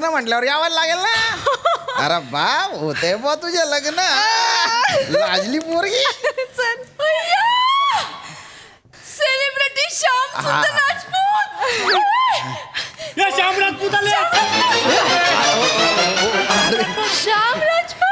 लग्न म्हटल्यावर यावं लागेल ना. अरे बाप होते बा तुझे लग्न. लाजली पोरगी. सेलिब्रिटी श्याम सुंदर राजपूत. या श्याम राजपूत आले. श्याम राजपूत.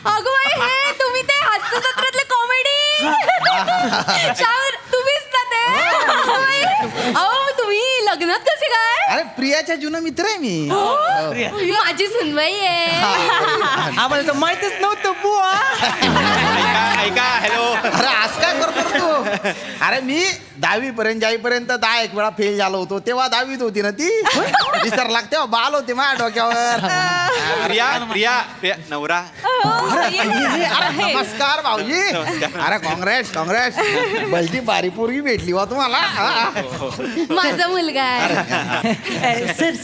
अगो हे तुम्ही ते हास्य जत्रेतले कॉमेडी. श्याम तुम्हीच ना ते. अहो तुम्ही लग्नात कसे काय? अरे प्रियाच्या जुना मित्र आहे मी. माझी सुनबाई आहे. आम्हाला तर माहितीच नव्हतं बुवा. ऐका हॅलो. अरे आज काय करतो तू? अरे मी 10वी पर्यंत जाईपर्यंत 10 वेळा फेल झालो होतो. तेव्हा 10वीत होती ना ती. विसर लागते बाल होते माझ्या डोक्यावर. प्रिया प्रिया प्रिया नवरा. अरे नमस्कार भाऊजी. अरे काँग्रेस भलती बारी पोरगी भेटली वा तुम्हाला. माझा मुलगा आहे. सर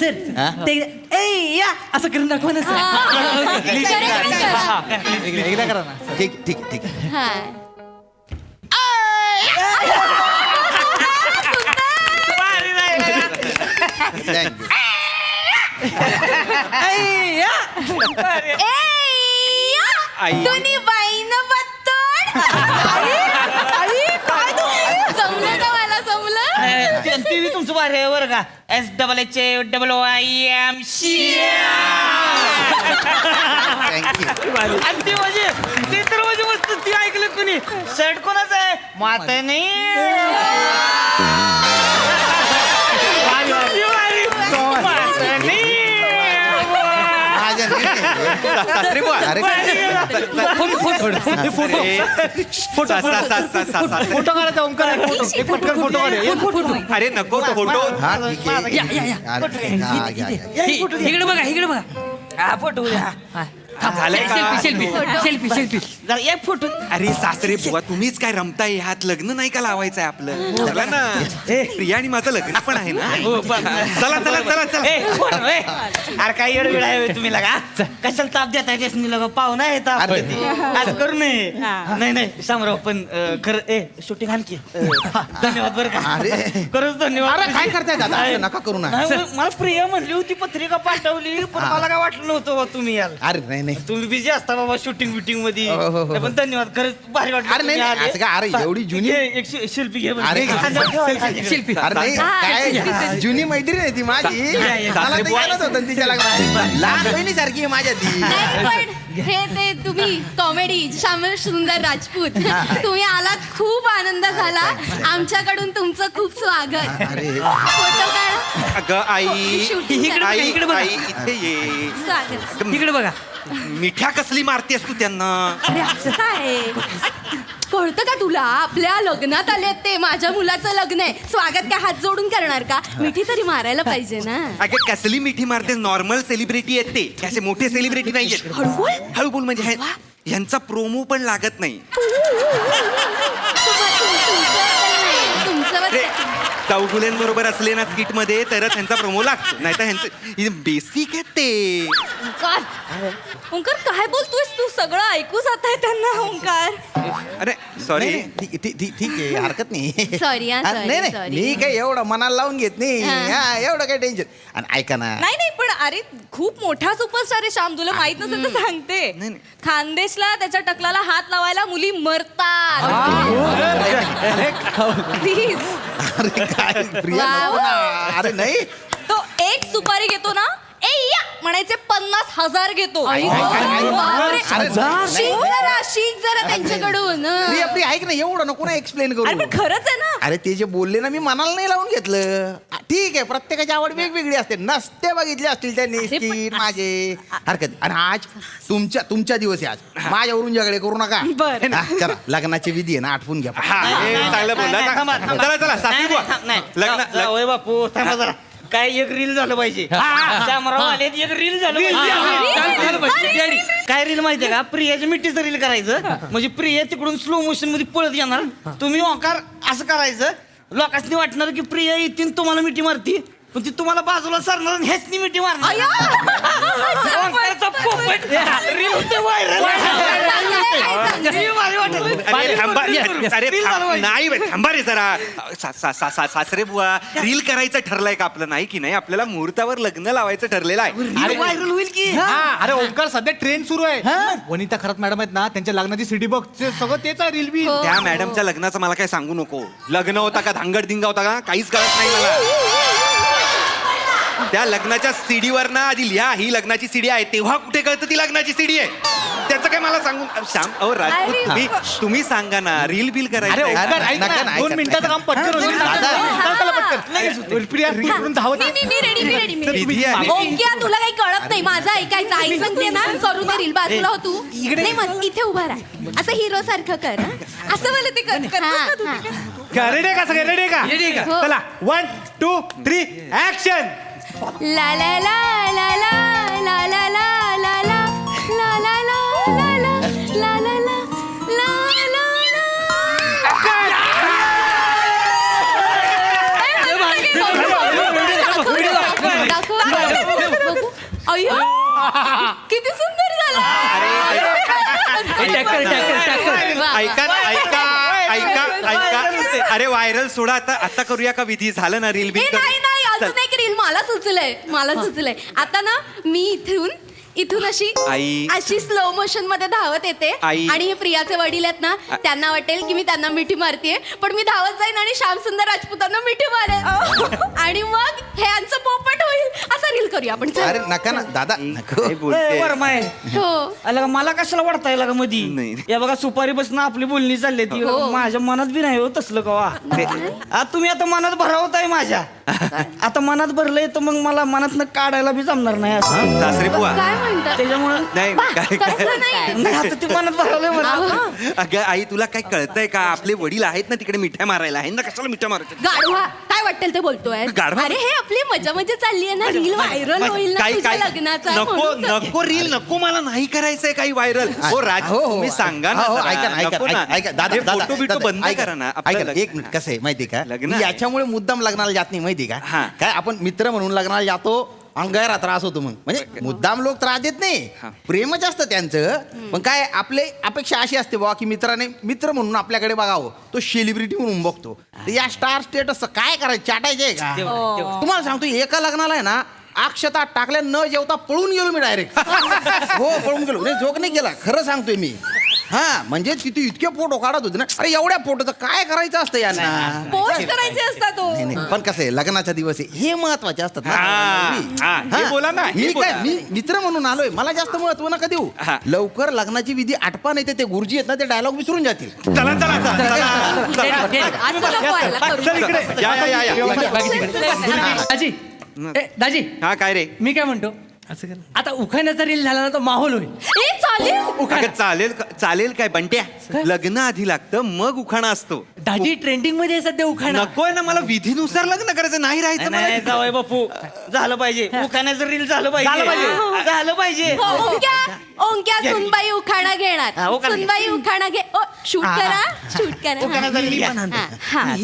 ते या असं करून दाखवा ना सर. एकदा करा ना. ठीक हा. थँक्यू. दोन्ही बाईन बत्तोड. जमलं ना मला जमलं. टीव्ही तुमचं बाहेर आहे बरं का. SHAYM thank you. आणि ते म्हणजे ते तर म्हणजे मस्त ती ऐकलं कोणी. शर्ट कोणाचं आहे? माता फोटो काढायचा ओंकार. फोटो अरे नको तो फोटो. हा ठीक आहे. इकडे बघा. हा फोटो झालंय का? सेल्फी एक फोटो. अरे सासरे बुवा तुम्हीच काय रमताय. ह्यात लग्न नाही का लावायचंय आपलं. चला ना. प्रिया आणि माझं लग्न पण आहे ना. चला. अरे काय एवढं वेळ आहे तुम्ही लगा. कशाला ताप देताय तेच मी लगा. पाहुणा आहे ताप आज करू नये. नाही शामराव पण खरं शूटिंग आणखी धन्यवाद बरं का. अरे खरंच धन्यवाद. अरे काय करताय दादा. असं नका करू ना. नाही, मला प्रिया म्हणली होती पत्रिका पाठवली पण मला काय वाटलं नव्हतं हो तुम्ही याल. अरे नाही तुम्ही बिझी असता बाबा शूटिंग बिटिंग मध्ये. हो. पण धन्यवाद खरंच भारी वाटलं. अरे नाही असं काय. अरे एवढी जुनी. एक शिल्पी घे अरे शिल्पी. अरे नाही काय जुनी मैत्रीण आहे ती माझी. मला ते कळत होतं तिच्या लग्नात. लहान बहिणीसारखी आहे माझ्या ती. नाही पण हे ते तुम्ही कॉमेडी श्याम सुंदर राजपूत तुम्ही आलात खूप आनंद झाला. आमच्याकडून तुमचं खूप स्वागत. अरे फोटो काढा. अगं आई शूटिंग आई इकडे बघा. आई इथे ये. स्वागत. इकडे बघा. मिठ्या कसली मारतेस तू त्यांना. अरे असं काय कळतं का तुला? आपल्या लग्नात आलेत ते. माझ्या मुलाचं लग्न आहे. स्वागत काय हात जोडून करणार का? मिठी तरी मारायला पाहिजे ना. अगं कसली मिठी मारतेस. नॉर्मल सेलिब्रिटी आहेत ते. असे मोठे सेलिब्रिटी नाही आहेत. हळू बोल. हळू बोल म्हणजे ह्यांचा प्रोमो पण लागत नाही. तुमचं चौगुल्यांबरोबर असले ना स्किट मध्ये तरच ह्यांचा प्रोमो लागतो. नाही तर ह्यांचं बेसिक आहे ते. ओंकार काय बोलतोयस तू? सगळं ऐकू जात आहे त्यांना. ओंकार अरे सॉरी. ठीक आहे हरकत नाही. सॉरी हा, नाही मी काही एवढं मनाला लावून घेत नाही. हा एवढं काही टेन्शन. आणि ऐका ना. नाही पण अरे खूप मोठा सुपरस्टार आहे श्याम. तुला माहित नसेल तर सांगते. नाही. खानदेशला त्याच्या टकलाला हात लावायला मुली मरतात. प्लीज. अरे काय प्रिया नको ना. अरे नाही तो एक सुपारी घेतो ना या म्हणायचे 50,000 घेतो. शीख जरा त्यांच्याकडून. प्रिया ऐक ना एवढं नको ना एक्सप्लेन अरे करू. पण खरंच आहे ना. अरे ते जे बोलले ना मी मनाला नाही लावून घेतलं. ठीक आहे प्रत्येकाची आवड वेगवेगळी असते. नसते बघितले असतील त्यांनी स्किट माझे हरकत. आणि आज तुमच्या दिवस आहे आज. माझ्यावरून झगडे करू नका. बरं. हा, चला लग्नाची विधी आहे ना आठवून घ्या. हा हे चांगलं बोलला. चला सासरी बुवा. लग्न बापू थांबा जरा. काय एक रील झालं पाहिजे. शामराव आले एक रील झालं पाहिजे. काय रील माहितीये का? प्रियाच्या मिठीचं रील करायचं. म्हणजे प्रिया तिकडून स्लो मोशन मध्ये पळत येणार. तुम्ही ओंकार असं करायचं. लोकांनी वाटणार की प्रिया येतील तुम्हाला मिठी मारती पण ती तुम्हाला बाजूला सरणार आणि ह्याच मिठी मारणार. ओंकारचा पोपट रील होते व्हायरल. भारी वाटेल. अरे थांबा अरे नाही बे, थांबा रे जरा सासरे बुवा रील करायचं ठरलंय का आपलं नाही की नाही आपल्याला मुहूर्तावर लग्न लावायचं ठरलेलं आहे व्हायरल होईल की अरे ओंकार सध्या ट्रेन सुरू आहे वनिता खरत मॅडम आहेत ना त्यांच्या लग्नाची सिडी बघ ते सगळं तेच आहे रील बी त्या मॅडमच्या लग्नाचं मला काय सांगू नको लग्न होता का धांगड दिंगा होता का काहीच कळत नाही मला त्या लग्नाच्या सीडीवर ना आधी लिहा ही लग्नाची सीडी आहे तेव्हा कुठे कळतं ती लग्नाची सीडी आहे त्याचं काय मला सांगून अहो राजपूत तुम्ही सांगा ना रील बिल अरे करायचं ओंकार ऐक नका ना ना, 2 ऐका. मिनिटाचं काम पटकन होईल. चला पटकन प्रिया इकडून धावत मी रेडी विधी आहे. ओंक्या तुला काही कळत नाही माझं ऐकायचं आई सांगते ना करू दे रील बाजूला हो तू नाही मग इथे उभा राहा असं हिरो सारखं कर हं? असं मला ते कर रेडी का सगळे रेडी का हो. चला 1 2 3 ऍक्शन ला ला ला ला ला ला ला ला ला ला ला ला ला ला ला ला ला ला ला अय्यो किती सुंदर झालं ऐका ऐका ऐका ऐका अरे व्हायरल सोडा आता करूया का विधी झालं ना रील ए, बिल नाही नाही अजून एक रील मला सुचलंय आता ना मी इथून आई. अशी स्लो मोशन मध्ये धावत येते आई. आणि हे प्रियाचे वडील आहेत ना त्यांना वाटेल की मी त्यांना मिठी मारतेय पण मी धावत जाईन आणि श्याम सुंदर राजपूतांना मिठी मारेल आणि मग हे यांचं पोपट होईल असा रील करूया आपण चल. अरे नका ना दादा नको काय बोलते वरमाय हो आला का मला कशाला वाढताय लागा मधी नाही. या बघा सुपारी बसून आपली बोलणी चालली ती हो. माझ्या मनात बी नाही हो तसलं कवा तुम्ही आता मनात भरावताय माझ्या आता मनात भरलंय तर मग मला मनातनं काढायला बी जमणार नाही असं सासरे बुवा काय म्हणतात त्याच्यामुळं नाही काय तसं नाही नाही आता ते मनात भरवलंय मला अगं आई तुला काय कळतंय का आपले वडील आहेत ना तिकडे मिठ्या मारायला आहे ना कशाला मिठ्या मारायच्या गाढवा काय वाटेल ते बोलतोय गाढवा? अरे हे आपली मजा मजा चालली आहे ना रील व्हायरल होईल ना काय तुझ्या काय लग्नाचा नको म्हणून तर. नको रील नको मला नाही करायचंय काही व्हायरल हो राज हो, हो. तुम्ही सांगा ना हो, जरा. ऐका ना, ऐका नको ना, ना. ऐका दादा हे दादा, फोटो बिटो दादा, बंद ऐका, करा ना ऐका आपलं ना, एक मिनिट कसं आहे माहिती का लग्न मी आहे. याच्यामुळे मुद्दाम लग्नाला जात नाही माहिती का हा. काय आपण मित्र म्हणून लग्नाला जातो अंगायला त्रास होतो मग म्हणजे मुद्दाम लोक त्रास देत नाही प्रेमच असतं त्यांचं पण काय आपले अपेक्षा अशी असते बाबा की मित्राने मित्र म्हणून आपल्याकडे बघावं तो सेलिब्रिटी म्हणून बघतो तर या स्टार स्टेटस काय करायचं चाटायचे का तुम्हाला सांगतो एका लग्नाला आहे ना अक्षता टाकल्या न जेवता पळून गेलो मी डायरेक्ट हो पळून गेलो नाही जोक नाही केला खरं सांगतोय मी हा म्हणजे तिथे इतके फोटो काढत होते ना अरे एवढ्या फोटोचं काय करायचं असतं यांना पोस्ट करायचे असतात तो नाही, नाही. पण कसं आहे लग्नाचा दिवस आहे हे महत्वाचे असतात ना. हा, हे बोला ना, हे मी बोला. काय मी मित्र म्हणून आलोय मला जास्त महत्व नका देऊ हा. लवकर लग्नाची विधी आटपा नाही ते गुरुजी आहेत ना ते डायलॉग विसरून जातील चला चला चला, चला असं नको व्हायला, करू चल नका. इकडे या या या दाजी दाजी हा काय रे मी काय म्हणतो आता उखाण्याचा रील झाला ना तो माहोल होईल ए, चालेल अगं, चालेल चालेल काय बंट्या लग्न आधी लागतं मग उखाणा असतो दाजी ट्रेंडिंग मध्ये आहे सध्या उखाणा नकोय ना मला विधीनुसार लग्न करायचं नाही राहायचं मला नाही जावई बापू झालं पाहिजे उखाण्याचं रील झालं पाहिजे झालं पाहिजे हो, ओंक्या सुनबाई उखाणा घेणार हा, उखाणा घे. सुनबाई उखाणा घे ओ शूट करा उखाण्याचा reel घ्या. हा,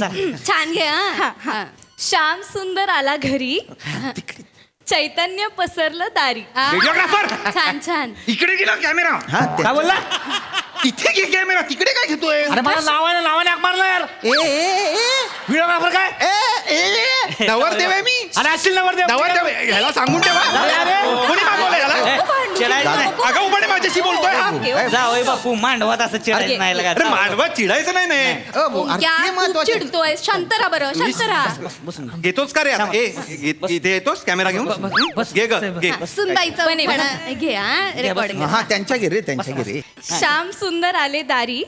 छान घे हा श्याम सुंदर आला घरी चैतन्य पसरलं दारी व्हिडिओग्राफर छान छान इकडे गेला कॅमेरा हा ते- काय बोलला इथे घे कॅमेरा तिकडे काय घेतोय अरे मला नावाने हाक मारला यार व्हिडिओग्राफर काय नवरदेव आहे मी अरे असतील नवरदेव नवरदेव आहे. ह्याला सांगून ठेवा कोणी मागवलं याला चिडायचं नाही अगं उभाणे माझ्याशी बोलतोय जावई बापू मांडवात असं चिडायचं नाही अरे लागा मांडवा चिडायचं नाही नाही अ, भाऊ, अरे ओंक्या ते तू महत्वाचे चिडतोय शांत राहा बरं शांत राहा घेतोच का रे आता? इथे येतोस कॅमेरा घेऊन घे ग घे सुनबाईचा उखाणा घे हा रेकॉर्ड हा त्यांच्या घे रे त्यांच्या घे रे श्याम सुंदर आले दारी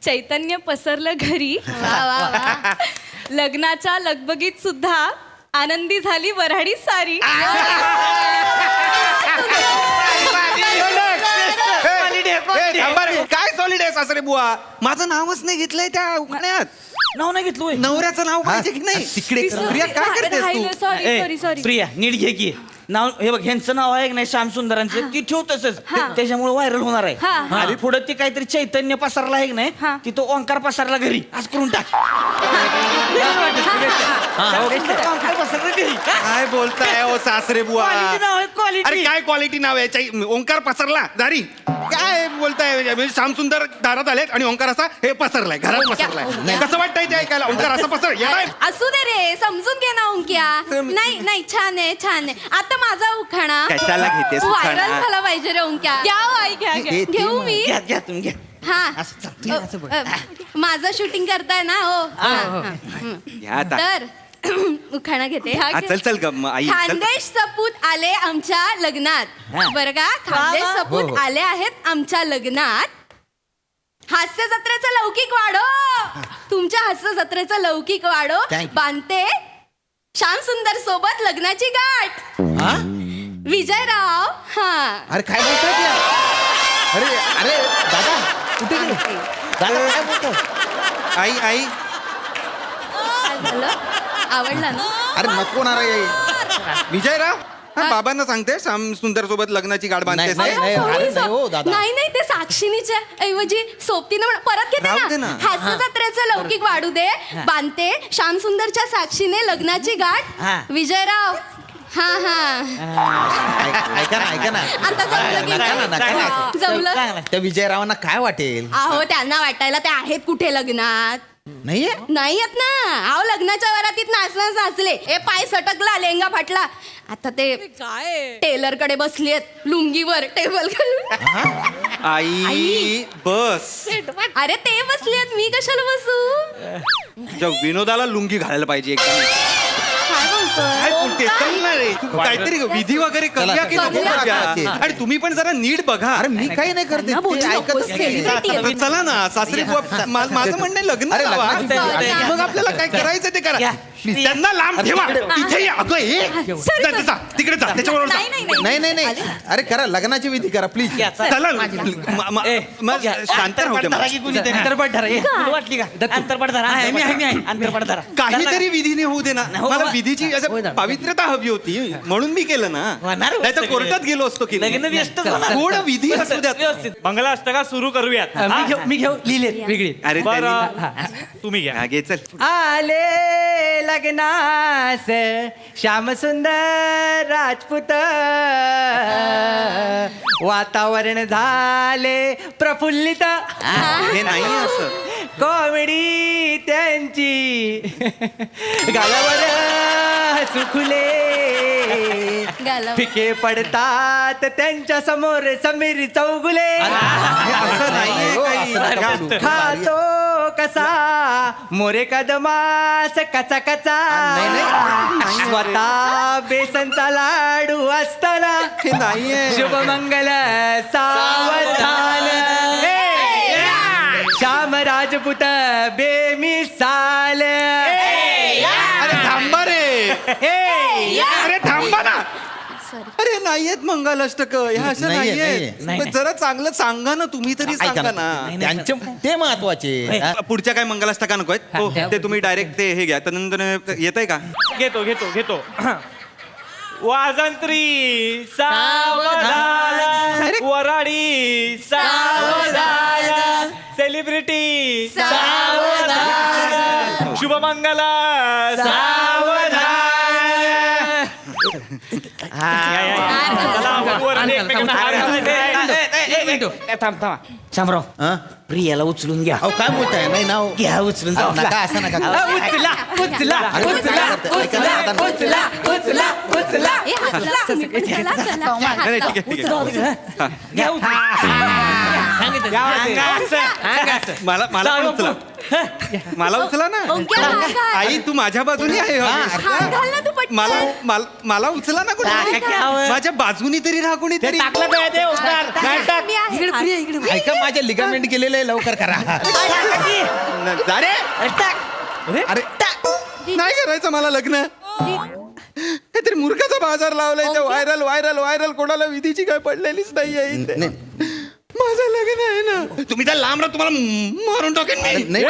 चैतन्य पसरलं घरी वा वा वा लग्नाच्या लगबगीत सुद्धा आनंदी झाली वऱ्हाडी सारी थांबा रे. काय सॉलिड आहे सासरे बुवा माझं नावच नाही घेतलंय त्या उखाण्यात नाव नाही घेतलं होय. नवऱ्याचं नाव पाहिजे की नाही तिकडे प्रिया काय करतेस तू सॉरी ए, सॉरी सॉरी प्रिया नीट घे की नाव हे बघ ह्यांचं नाव आहे की नाही श्याम सुंदरांचं ती ठेव तसंच त्याच्यामुळे व्हायरल होणार आहे हा. आणि पुढे ती काहीतरी चैतन्य पसरला आहे की नाही हा. ती तो ओंकार पसरला घरी आज करून टाक ओंकार पसरला घरी काय बोलताय ओ सासरे बुवा Quality नाव आहे, quality. अरे काय क्वालिटी नाव आहे ओंकार पसरला दारी काय बोलताय म्हणजे श्याम सुंदर दारात आलेत आणि ओंकार असा हे पसरलाय घरात पसरलाय कसं वाटतंय ते ऐकायला ओंकार असं पसर येणार असू दे रे समजून घे ना ओंक्या नाही नाही छान आहे छान आहे आता माझा उखाणा कशाला घेतेस उखाणा? व्हायरल झाला पाहिजे रे ओंक्या घ्या आई घ्या घ्या. घेऊ मी घ्या घ्या तुम्ही घ्या हा माझं शूटिंग करताय ना हो घ्या आता. तर उखाणा घेते हा, चल चल ग म, आई चल. खानदेश सपूत आले आमच्या लग्नात बरं का खानदेश सपूत आले आहेत आमच्या लग्नात हास्य जत्रेचं लौकिक वाढो तुमच्या हास्य जत्रेचं लौकिक वाढो Thank you. बांधते श्याम सुंदर सोबत लग्नाची गाठ विजयराव हा अरे काय बोलतोय ते? अरे अरे दादा कुठे गेले दादा काय बोलतो आई आई काय झालं आवडला ना अरे नको ना रे विजयराव हा बाबांना सांगते श्याम सुंदर सोबत लग्नाची गाठ बांधतेस नाही, ते? अरे नाही हो दादा. नाही नाही ते साक्षिणीच्या ऐवजी सोबतीनं परत घेते राहू दे ना ना. हास्य जत्रेचं लौकिक वाढू दे बांधते श्याम सुंदरच्या साक्षीने लग्नाची गाठ विजयराव हा हा ऐका ना ऐका ना आता जमलं की नका ना, नका ना. नाही? जमलं त्या विजयरावांना काय वाटेल अहो त्यांना वाटायला ते आहेत कुठे लग्नात नाहीये नाही येत ना अहो लग्नाच्या वरातीत नाचणार नाचले ए पाय सटकला लेंगा फाटला आता ते काय टेलर कडे बसली आहेत लुंगीवर टेबल खालून आई बस अरे ते बसले आहेत मी कशाला बसू त्या विनोदाला लुंगी घालायला पाहिजे एकदम काय काय बोलतोय बोलतेस? चल ना रे. तू काहीतरी विधी वगैरे करूया की नको करूया. करूया? आणि तुम्ही पण जरा नीट बघा अरे मी काही नाही करते बोलू ते नकोस, ऐकतच नाही. celebrity आहे. तर चला ना सासरी माझं म्हणणं आहे, लग्न अरे, लावा. लग्नाची विधी. मग आपल्याला काय करायचं ते करा त्यांना लांब ठेवा इथे ये. अगं ये जा, तिकडे जा त्याच्याबरोबर जा. नाही नाही नाही नाही नाही नाही अरे करा लग्नाची विधी करा प्लीज चला मग शांत राहू दे मला. अंतरपट धरा ये. तुला वाटली का अंतरपट धरा अंतरपट धरा काहीतरी विधीने होऊ दे ना हो, मला बाबा. विधीची होय असं ना. पवित्रता हवी होती म्हणून मी केलं ना होणार नाही तर सगळे. कोर्टात गेलो असतो की नाही. लग्न व्यस्तच होणार. थोडं विधी असू द्या व्यवस्थित मंगलाष्टका सुरू करूयात मी घेऊ लिहिलेत वेगळी अरे बरं त्यांनी- तुम्ही घ्या हा, घे चल आले लग्नास श्याम सुंदर राजपूत वातावरण झाले प्रफुल्लित हे नाही असं कॉमेडी त्यांची गालावर सुखले गालावर. फिके पडतात त्यांच्या समोर समीर चौगुले हे असं नाहीये हो, काही. असं नका बोलू. खातो कसा मोरे कदमास कचा कचा स्वतः बेसनचा लाडू असताना हे नाहीये शुभ मंगल सावधान श्याम राजपूत बेमिसाल अरे थांबा रे अरे थांबा ना अरे नाहीयेत मंगलाष्टक ह्या असं नाहीये, नाहीये नाहीये. पण जरा चांगलं सांगा ना तुम्ही तरी ऐका सांगा ना ना त्यांचे ते महत्वाचे हा? पुढच्या काय मंगलाष्टका नको आहेत हो, ते तुम्ही डायरेक्ट ते हे घ्या त्यानंतर येत आहे का घेतो घेतो घेतो वाजंत्री सावधान वराडी सावधान सेलिब्रिटी सावधान शुभमंगला सावधान चला, वरती एकमेकांना हात घालायचे. थांब शामराव हा? प्रियाला उचलून घ्या अहो काय बोलताय नाही ना हो. घ्या उचलून अहो, जा नका असं नका करू. उचला उचला अरे, उचला काय करताय? ऐका ना, उचला दादा. उचला उचला उचला ए, हसला तुम्ही पण. चला, चला. नाही, ठीक आहे, ठीक आहे. घ्या उचलून. मला मला पण उचला मला उचला ना ओंक्या, हात घाल. आई तू माझ्या बाजूने आहे हात घाल ना तू पटकन. मला उचला ना कोणी माझ्या बाजूनी तरी राहा कोणी तरी टाकलं काय ते ओंकार नाही टाक. मी आहे. ऐका माझे लिगामेंट केलेले आहे, लवकर करा अरे अरे नाही करायचं मला लग्न काहीतरी मूर्खाचा बाजार लावलाय ते व्हायरल व्हायरल व्हायरल कोणाला विधीची काय पडलेलीच नाहीये इथे. माझं लग्न आहे ना तुम्ही त्या लांब राहा तुम्हाला मारून टाकेन मी नाही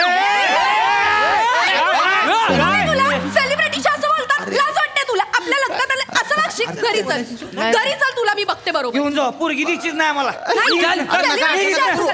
तुला सेलिब्रिटीच्या असं बोलतात लाज वाटते तुला आपल्या लग्नात आले असं वागशील घरी चल तुला मी बघते बरोबर घेऊन जाऊ पोरगी दिसतीच नाही आम्हाला नाही, celebrity च्या असं-